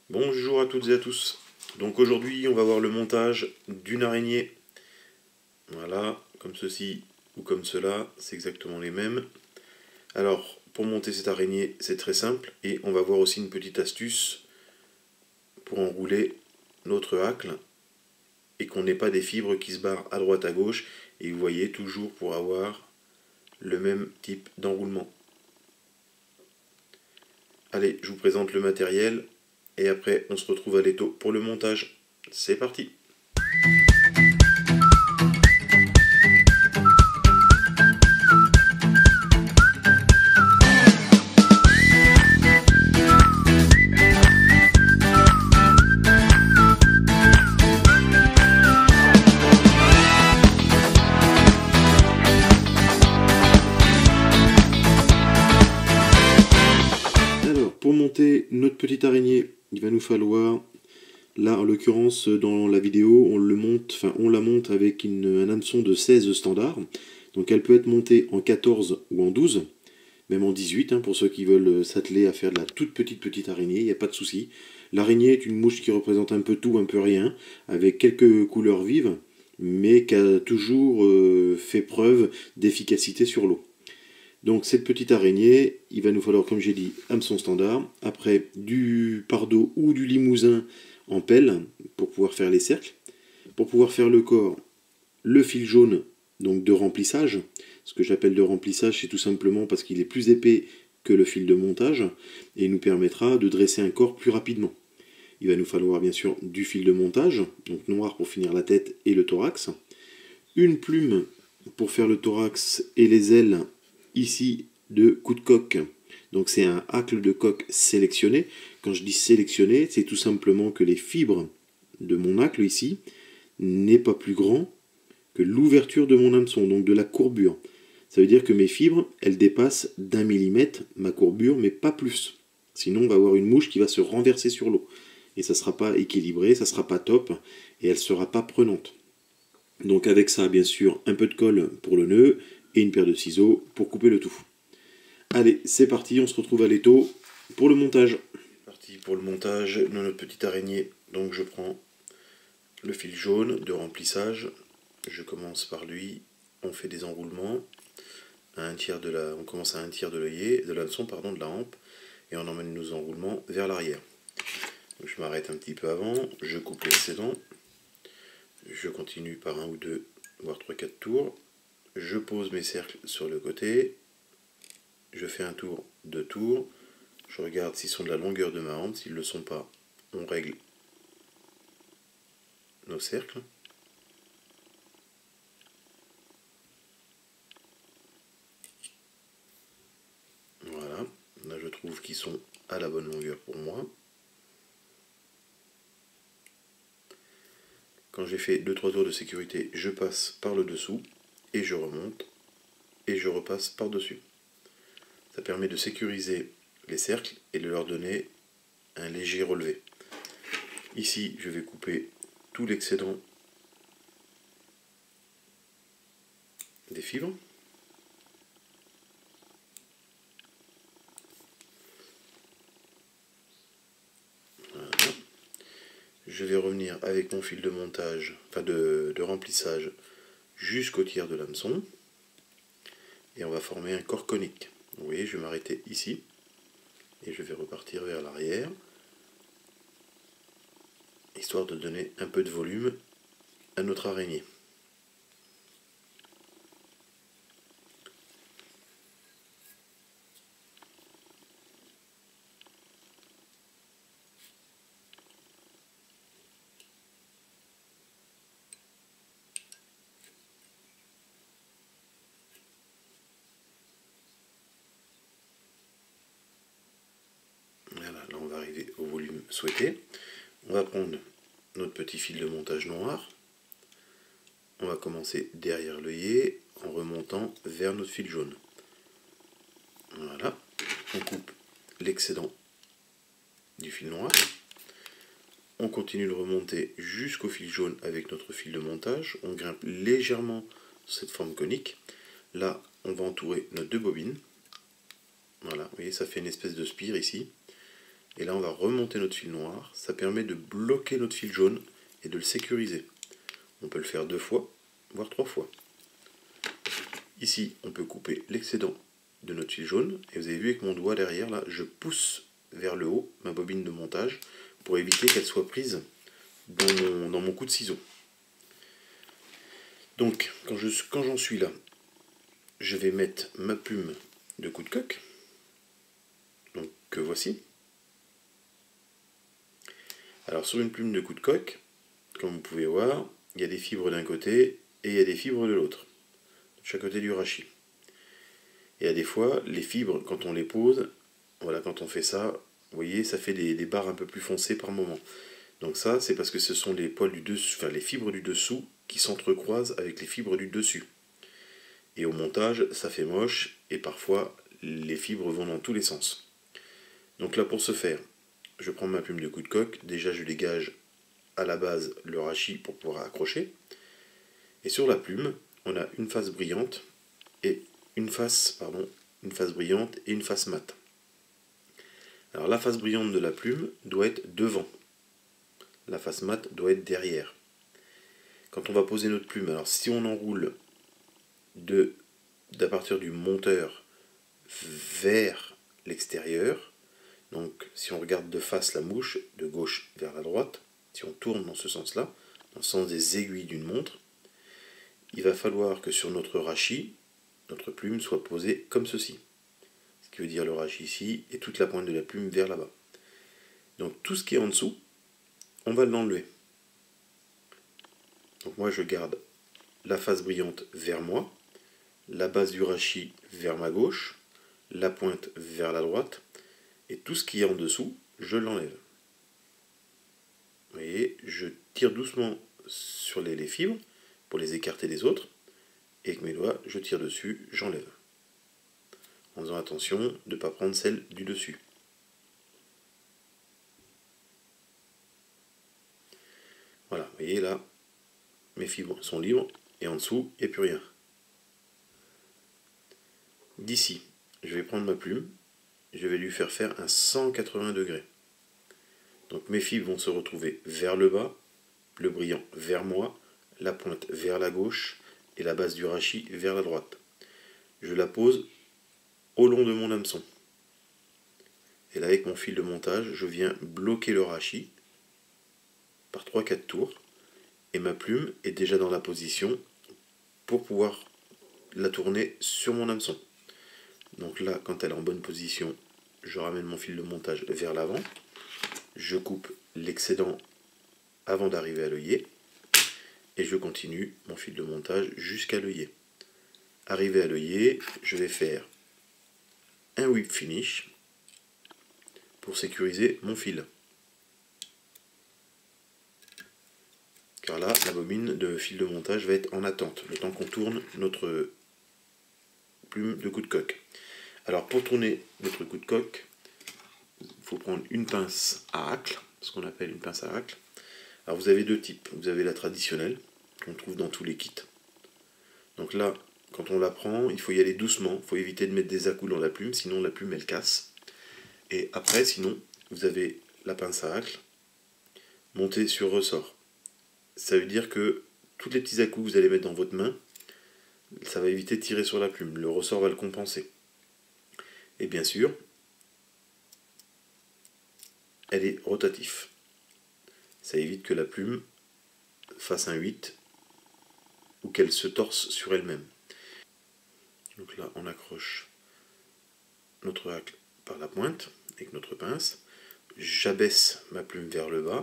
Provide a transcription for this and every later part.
Bonjour à toutes et à tous. Donc aujourd'hui on va voir le montage d'une araignée. Voilà, comme ceci ou comme cela, c'est exactement les mêmes. Alors pour monter cette araignée c'est très simple et on va voir aussi une petite astuce pour enrouler notre hacle et qu'on n'ait pas des fibres qui se barrent à droite à gauche, et vous voyez toujours pour avoir le même type d'enroulement. Allez, je vous présente le matériel et après on se retrouve à l'étau pour le montage. C'est parti! Alors, pour monter notre petite araignée, il va nous falloir, là en l'occurrence dans la vidéo, on la monte avec un hameçon de 16 standard. Donc elle peut être montée en 14 ou en 12, même en 18, pour ceux qui veulent s'atteler à faire de la toute petite araignée, il n'y a pas de souci. L'araignée est une mouche qui représente un peu tout, un peu rien, avec quelques couleurs vives, mais qui a toujours fait preuve d'efficacité sur l'eau. Donc cette petite araignée, il va nous falloir, comme j'ai dit, hameçon standard, après du pardot ou du limousin en pelle pour pouvoir faire les cercles. Pour pouvoir faire le corps, le fil jaune, donc de remplissage. Ce que j'appelle de remplissage, c'est tout simplement parce qu'il est plus épais que le fil de montage et il nous permettra de dresser un corps plus rapidement. Il va nous falloir bien sûr du fil de montage, donc noir pour finir la tête et le thorax. Une plume pour faire le thorax et les ailes, ici de coup de coque. Donc c'est un hacle de coque sélectionné. Quand je dis sélectionné, c'est tout simplement que les fibres de mon hacle ici n'est pas plus grand que l'ouverture de mon hameçon, donc de la courbure. Ça veut dire que mes fibres, elles dépassent d'1 millimètre ma courbure, mais pas plus. Sinon, on va avoir une mouche qui va se renverser sur l'eau. Et ça ne sera pas équilibré, ça ne sera pas top, et elle ne sera pas prenante. Donc avec ça, bien sûr, un peu de colle pour le nœud, et une paire de ciseaux pour couper le tout. Allez, c'est parti, on se retrouve à l'étau pour le montage. Parti pour le montage de notre petite araignée. Donc je prends le fil jaune de remplissage, je commence par lui, on fait des enroulements, on commence à 1/3 de l'œillet, de l'hameçon, de la hampe, et on emmène nos enroulements vers l'arrière. Je m'arrête un petit peu avant, je coupe l'excédent, je continue par 1 ou 2, voire 3-4 tours, je pose mes cercles sur le côté, je fais un tour, 2 tours, je regarde s'ils sont de la longueur de ma hampe, s'ils ne le sont pas, on règle nos cercles. Voilà, là je trouve qu'ils sont à la bonne longueur pour moi. Quand j'ai fait 2-3 tours de sécurité, je passe par le dessous et je remonte et je repasse par dessus. Ça permet de sécuriser les cercles et de leur donner un léger relevé. Ici, je vais couper tout l'excédent des fibres. Voilà. Je vais revenir avec mon fil de montage, de remplissage, jusqu'au tiers de l'hameçon. Et on va former un corps conique. Vous voyez, je vais m'arrêter ici. Et je vais repartir vers l'arrière, histoire de donner un peu de volume à notre araignée. Voilà, là on va arriver au volume souhaité. On va prendre notre petit fil de montage noir. On va commencer derrière l'œillet en remontant vers notre fil jaune. Voilà, on coupe l'excédent du fil noir. On continue de remonter jusqu'au fil jaune avec notre fil de montage. On grimpe légèrement cette forme conique. Là, on va entourer nos 2 bobines. Voilà, vous voyez, ça fait une espèce de spire ici. Et là, on va remonter notre fil noir. Ça permet de bloquer notre fil jaune et de le sécuriser. On peut le faire 2 fois, voire 3 fois. Ici, on peut couper l'excédent de notre fil jaune. Et vous avez vu avec mon doigt derrière, là, je pousse vers le haut ma bobine de montage pour éviter qu'elle soit prise dans mon coup de ciseau. Donc, quand j'en suis là, je vais mettre ma plume de coup de coque. Donc, que voici. Alors, sur une plume de coup de coque, comme vous pouvez voir, il y a des fibres d'un côté et il y a des fibres de l'autre, de chaque côté du rachis. Et à des fois, les fibres, quand on les pose, voilà, quand on fait ça, vous voyez, ça fait des barres un peu plus foncées par moment. Donc ça, c'est parce que ce sont les poils du dessus, enfin les fibres du dessous qui s'entrecroisent avec les fibres du dessus. Et au montage, ça fait moche et parfois les fibres vont dans tous les sens. Donc là, pour ce faire, je prends ma plume de coup de coque. Déjà, je dégage à la base le rachis pour pouvoir accrocher. Et sur la plume, on a une face brillante et une face brillante et une face mate. Alors la face brillante de la plume doit être devant. La face mate doit être derrière. Quand on va poser notre plume, alors si on enroule d'à partir du monteur vers l'extérieur, donc si on regarde de face la mouche, de gauche vers la droite, si on tourne dans ce sens-là, dans le sens des aiguilles d'une montre, il va falloir que sur notre rachis, notre plume soit posée comme ceci. Ce qui veut dire le rachis ici et toute la pointe de la plume vers là-bas. Donc tout ce qui est en dessous, on va l'enlever. Donc moi je garde la face brillante vers moi, la base du rachis vers ma gauche, la pointe vers la droite, et tout ce qui est en dessous, je l'enlève. Vous voyez, je tire doucement sur les fibres pour les écarter des autres, et avec mes doigts, je tire dessus, j'enlève. En faisant attention de ne pas prendre celle du dessus. Voilà, vous voyez là, mes fibres sont libres, et en dessous, il n'y a plus rien. D'ici, je vais prendre ma plume, je vais lui faire un 180 degrés. Donc mes fibres vont se retrouver vers le bas, le brillant vers moi, la pointe vers la gauche et la base du rachis vers la droite. Je la pose au long de mon hameçon. Et là, avec mon fil de montage, je viens bloquer le rachis par 3-4 tours. Et ma plume est déjà dans la position pour pouvoir la tourner sur mon hameçon. Donc là, quand elle est en bonne position, je ramène mon fil de montage vers l'avant. Je coupe l'excédent avant d'arriver à l'œillet. Et je continue mon fil de montage jusqu'à l'œillet. Arrivé à l'œillet, je vais faire un whip finish pour sécuriser mon fil. Car là, la bobine de fil de montage va être en attente, le temps qu'on tourne notre plume de coup de coque. Alors pour tourner notre coup de coque, il faut prendre une pince à hacle, ce qu'on appelle une pince à hacle. Alors vous avez deux types. Vous avez la traditionnelle, qu'on trouve dans tous les kits. Donc là, quand on la prend, il faut y aller doucement, il faut éviter de mettre des à-coups dans la plume, sinon la plume elle casse. Et après, sinon, vous avez la pince à hacle montée sur ressort. Ça veut dire que tous les petits à-coups que vous allez mettre dans votre main, ça va éviter de tirer sur la plume. Le ressort va le compenser. Et bien sûr, elle est rotative. Ça évite que la plume fasse un 8 ou qu'elle se torse sur elle-même. Donc là, on accroche notre hacle par la pointe avec notre pince. J'abaisse ma plume vers le bas.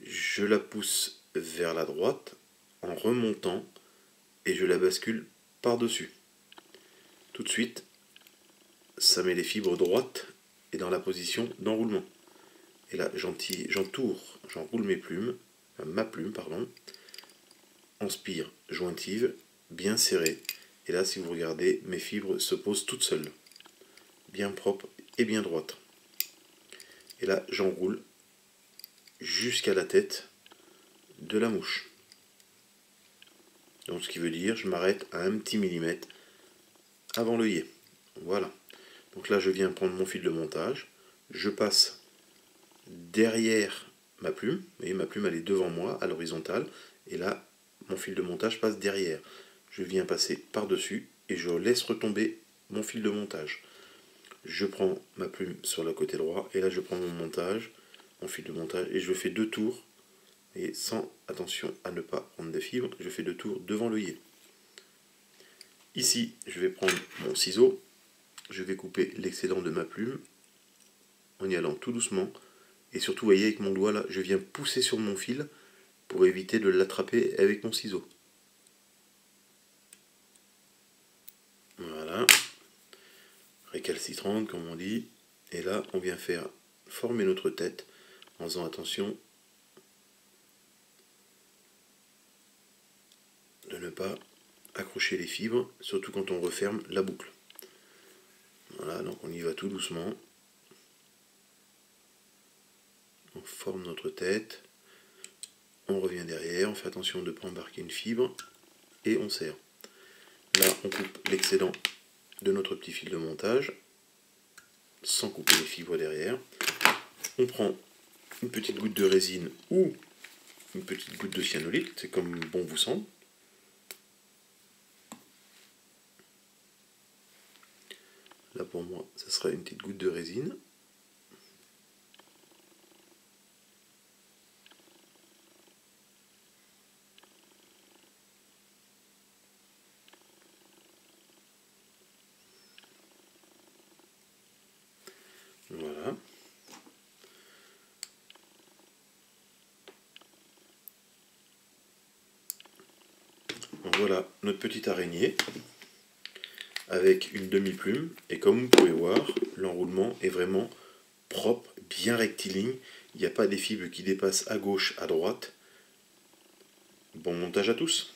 Je la pousse vers la droite en remontant et je la bascule par-dessus. Tout de suite, ça met les fibres droites et dans la position d'enroulement. Et là, j'enroule mes plumes, ma plume, pardon, en spire jointive, bien serrée. Et là, si vous regardez, mes fibres se posent toutes seules, bien propres et bien droites. Et là, j'enroule jusqu'à la tête de la mouche. Donc, ce qui veut dire, je m'arrête à un petit millimètre avant l'œillet. Voilà. Donc là, je viens prendre mon fil de montage, je passe derrière ma plume. Vous voyez, ma plume elle est devant moi à l'horizontale, et là mon fil de montage passe derrière. Je viens passer par-dessus et je laisse retomber mon fil de montage. Je prends ma plume sur le côté droit, et là je prends mon fil de montage, et je fais 2 tours, et sans attention à ne pas prendre de fibres, je fais 2 tours devant l'œillet. Ici, je vais prendre mon ciseau, je vais couper l'excédent de ma plume en y allant tout doucement, et surtout, vous voyez, avec mon doigt là, je viens pousser sur mon fil pour éviter de l'attraper avec mon ciseau. Voilà, récalcitrante comme on dit, et là on vient faire former notre tête en faisant attention de ne pas accrocher les fibres, surtout quand on referme la boucle. Voilà, donc on y va tout doucement. On forme notre tête, on revient derrière, on fait attention de ne pas embarquer une fibre, et on serre. Là, on coupe l'excédent de notre petit fil de montage, sans couper les fibres derrière. On prend une petite goutte de résine ou une petite goutte de cyanolite, c'est comme bon vous semble. Là pour moi, ça sera une petite goutte de résine. Voilà. Donc voilà notre petite araignée avec une demi-plume, et comme vous pouvez voir, l'enroulement est vraiment propre, bien rectiligne, il n'y a pas des fibres qui dépassent à gauche, à droite. Bon montage à tous!